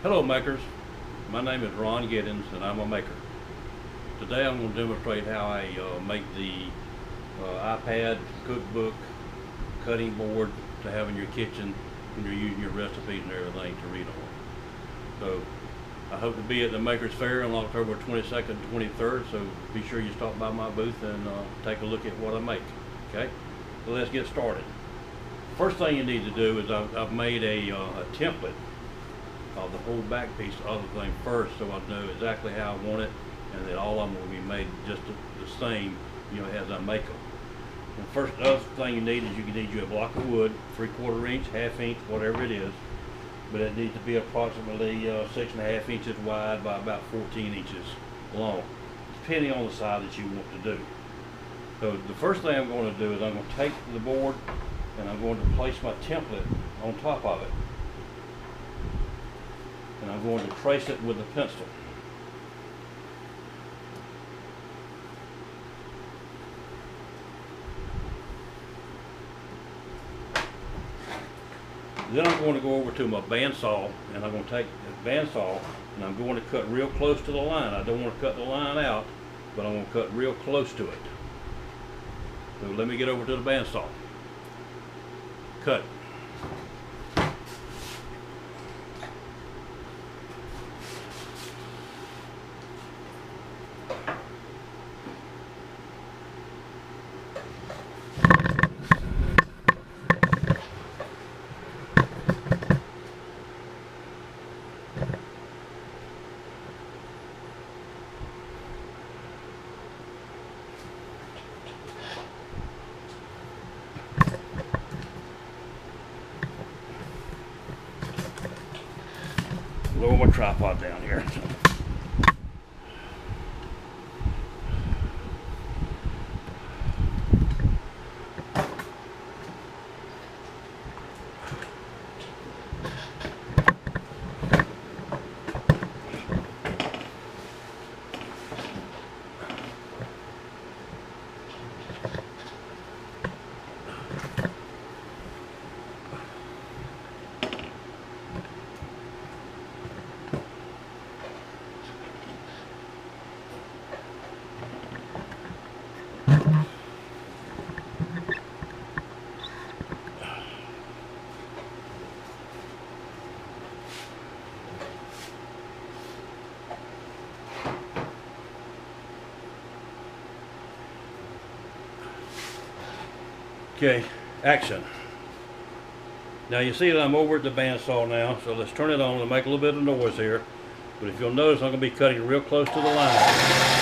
Hello makers, my name is Ron Giddens and I'm a maker. Today I'm going to demonstrate how I make the iPad cookbook cutting board to have in your kitchen when you're using your recipes and everything to read on. So I hope to be at the Makers Fair on October 22nd and 23rd, so be sure you stop by my booth and take a look at what I make. Okay, so let's get started. First thing you need to do is I've made a template of the whole back piece of the thing first, so I know exactly how I want it, and that all of them will be made just the same, as I make them. And first, other thing you need is you need you a block of wood, 3/4 inch, 1/2 inch, whatever it is, but it needs to be approximately 6.5 inches wide by about 14 inches long, depending on the size that you want to do. So the first thing I'm going to do is I'm going to take the board and I'm going to place my template on top of it. And I'm going to trace it with a pencil. Then I'm going to go over to my bandsaw, and I'm going to take the bandsaw and I'm going to cut real close to the line. I don't want to cut the line out, but I'm going to cut real close to it. So let me get over to the bandsaw. Cut. Lower my tripod down here. Okay, action. Now you see that I'm over at the bandsaw now, so let's turn it on and make a little bit of noise here. But if you'll notice, I'm going to be cutting real close to the line.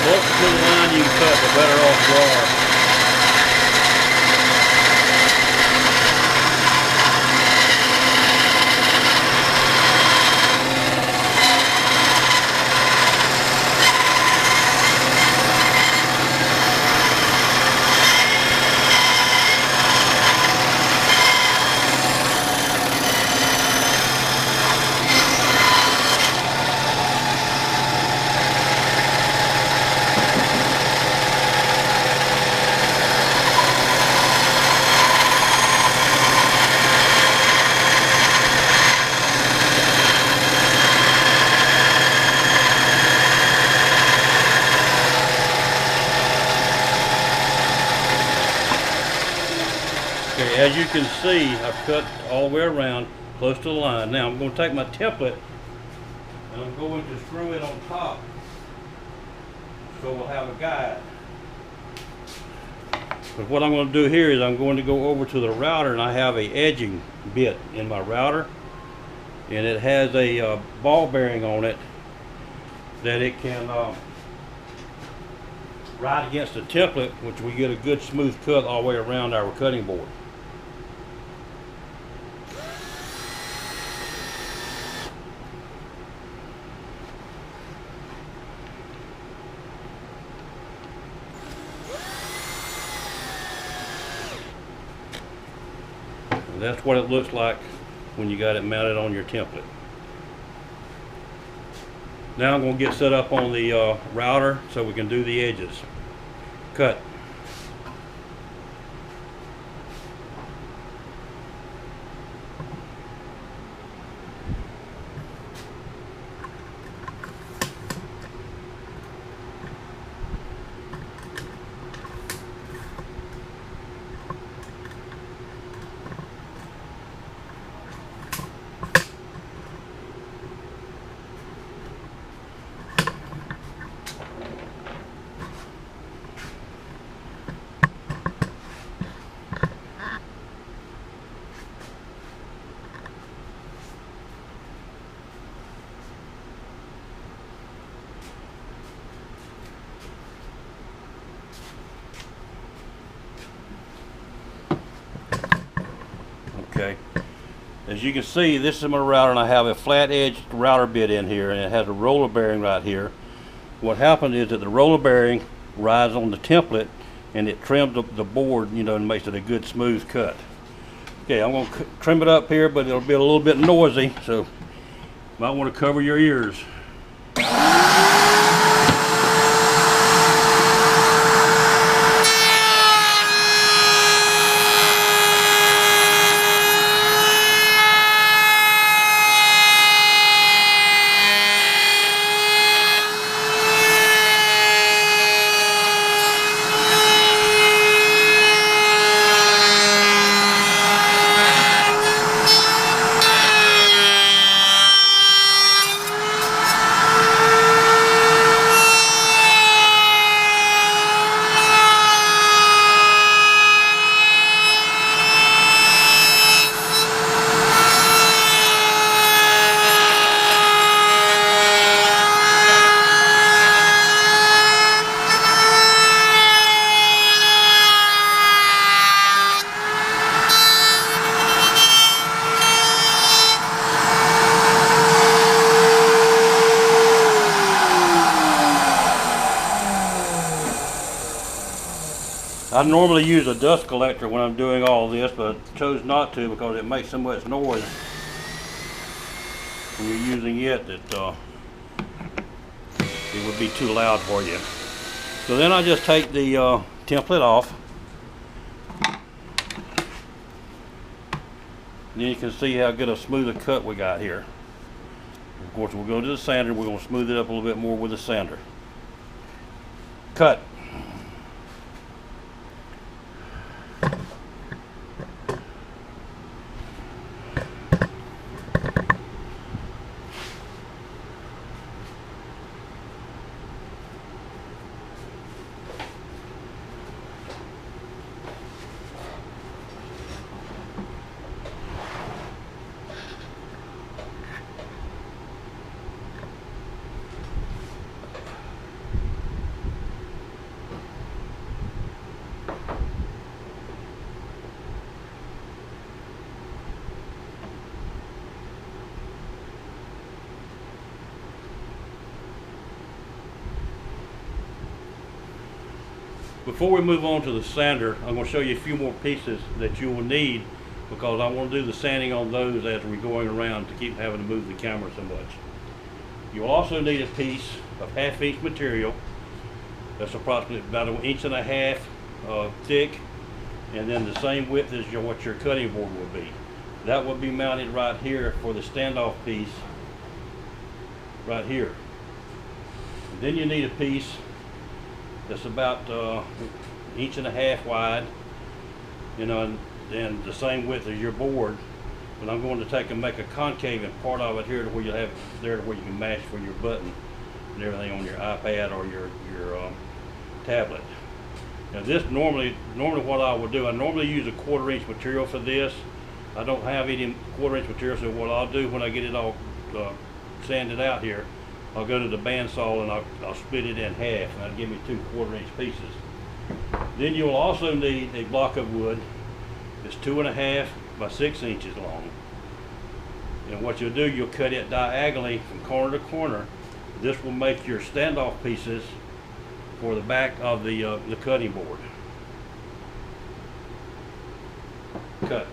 Closer to the line you can cut, the better off you are. as you can see, I've cut all the way around close to the line. Now I'm going to take my template and I'm going to screw it on top so we'll have a guide. But what I'm going to do here is I'm going to go over to the router, and I have a edging bit in my router, and it has a ball bearing on it that it can ride against the template, which we get a good smooth cut all the way around our cutting board. That's what it looks like when you got it mounted on your template. Now I'm going to get set up on the router so we can do the edges. Cut. Okay, as you can see, this is my router, and I have a flat edged router bit in here, and it has a roller bearing right here. What happened is that the roller bearing rides on the template and it trims the board, you know, and makes it a good smooth cut. Okay, I'm going to trim it up here, but it'll be a little bit noisy, so you might want to cover your ears. I normally use a dust collector when I'm doing all this, but I chose not to because it makes so much noise when you're using it that it would be too loud for you. So then I just take the template off. And then you can see how good a smoother cut we got here. Of course, we'll go to the sander. We're going to smooth it up a little bit more with the sander. Cut. Before we move on to the sander, I'm going to show you a few more pieces that you will need, because I want to do the sanding on those as we're going around to keep having to move the camera so much. You'll also need a piece of 1/2 inch material that's approximately about 1.5 inches thick, and then the same width as what your cutting board will be. That will be mounted right here for the standoff piece right here. And then you need a piece that's about 1.5 inches wide, you know, and and the same width as your board. But I'm going to take and make a concave and part of it here to where you have there to where you can match for your button and everything on your iPad or your tablet. Now this normally what I would do, I normally use a 1/4 inch material for this. I don't have any 1/4 inch material, so what I'll do when I get it all sanded out here, I'll go to the bandsaw and I'll split it in half, and that'll give me 2 1/4 inch pieces. Then you'll also need a block of wood that's 2.5 by 6 inches long. And what you'll do, you'll cut it diagonally from corner to corner. This will make your standoff pieces for the back of the cutting board. Cut.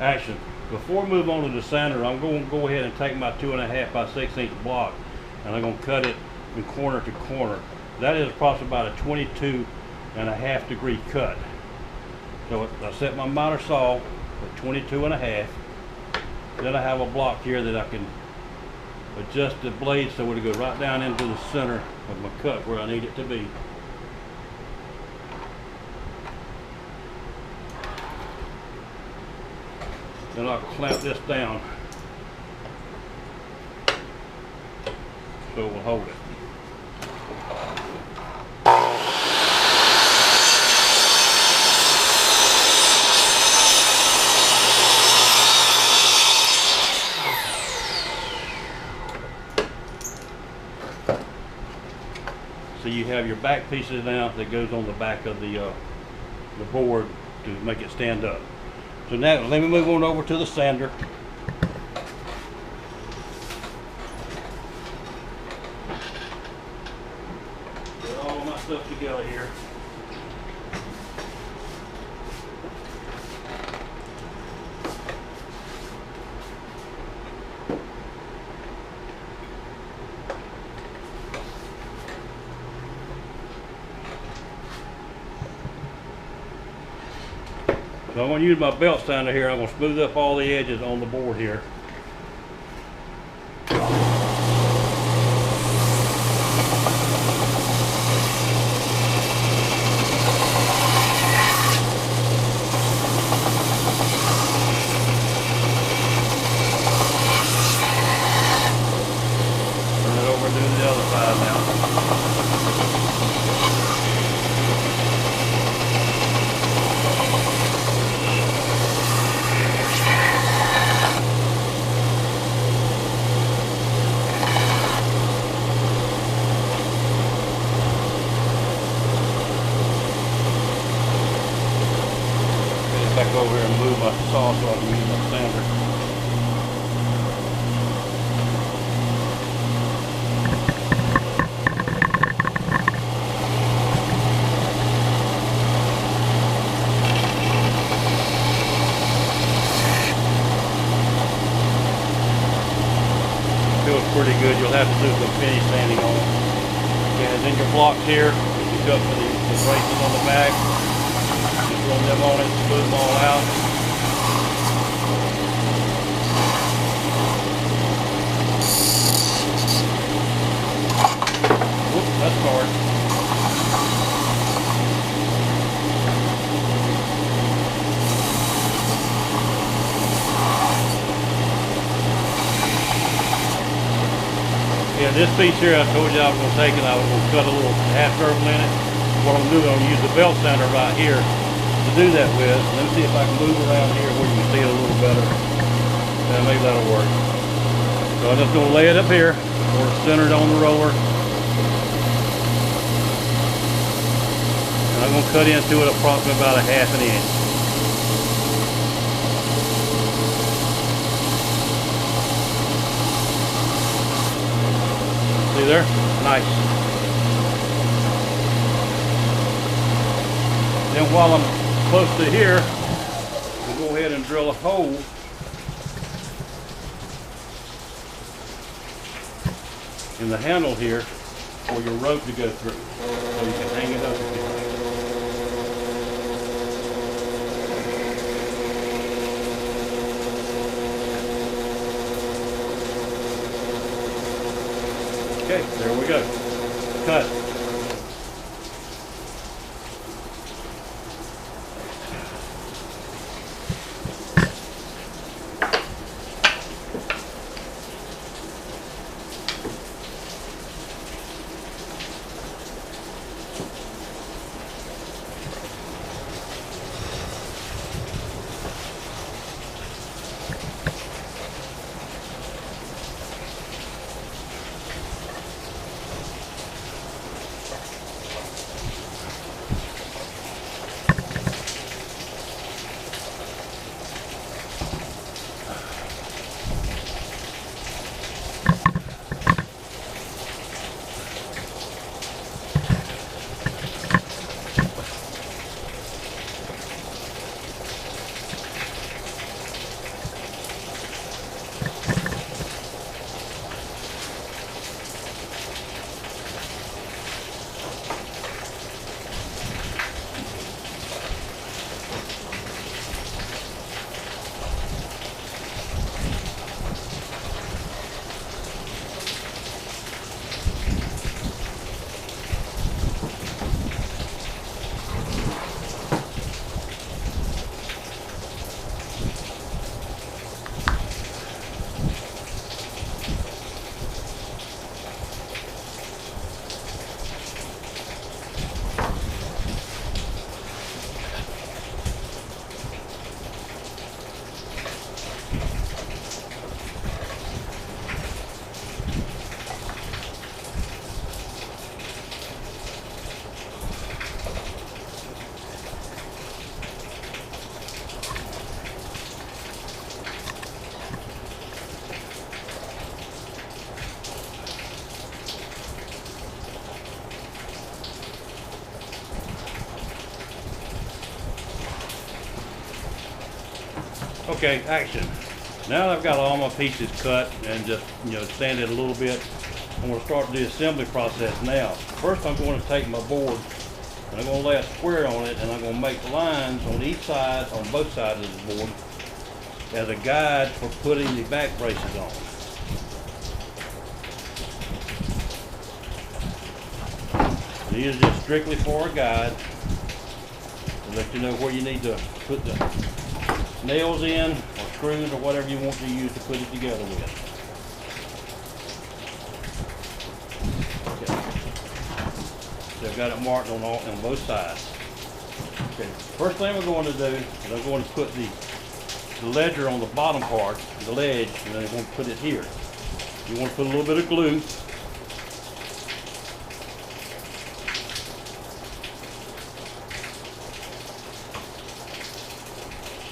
Action. Before I move on to the sander, I'm going to go ahead and take my 2.5 by 6 inch block and I'm going to cut it from corner to corner. That is approximately about a 22.5 degree cut. So I set my miter saw at 22.5. Then I have a block here that I can adjust the blade so it'll go right down into the center of my cut where I need it to be. Then I'll clamp this down so it will hold it. So you have your back pieces now that goes on the back of the board to make it stand up. So now let me move on over to the sander. Get all of my stuff together here. So I'm going to use my belt sander here. I'm going to smooth up all the edges on the board here. Turn it over and do the other side now. Back over here and move my saw so I can use my sander. Feels pretty good. You'll have to do some finish sanding on it. And then your blocks here, you cut for the braces on the back. Run them on it, smooth them all out. Whoops, that's hard. Yeah, And this piece here, I told you I was going to take and I was going to cut a little half circle in it. What I'm doing, I'm going to use the belt sander right here to do that with. Let me see if I can move around here where you can see it a little better. Yeah, maybe that'll work. So I'm just going to lay it up here where it's centered on the roller. And I'm going to cut into it approximately about a half an inch. See there? Nice. Then while I'm close to here, we'll go ahead and drill a hole in the handle here for your rope to go through, so you can hang it up again. Okay, there we go. Cut. Okay, action. Now that I've got all my pieces cut and just, sanded a little bit, I'm going to start the assembly process now. First, I'm going to take my board and I'm going to lay a square on it, and I'm going to make lines on each side, on both sides of the board, as a guide for putting the back braces on. These are just strictly for a guide to let you know where you need to put the nails in, or screws, or whatever you want to use to put it together with. Okay. So I've got it marked on both sides. Okay. First thing we're going to do is I'm going to put the ledger on the bottom part, the ledge, and then I'm going to put it here. You want to put a little bit of glue.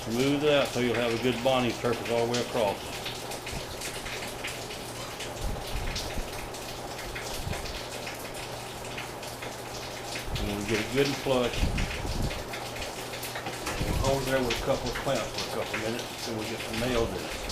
Smooth it out so you'll have a good bonding surface all the way across. And we'll get it good and flush. And we'll hold there with a couple of clamps for a couple of minutes until we get some nails in it.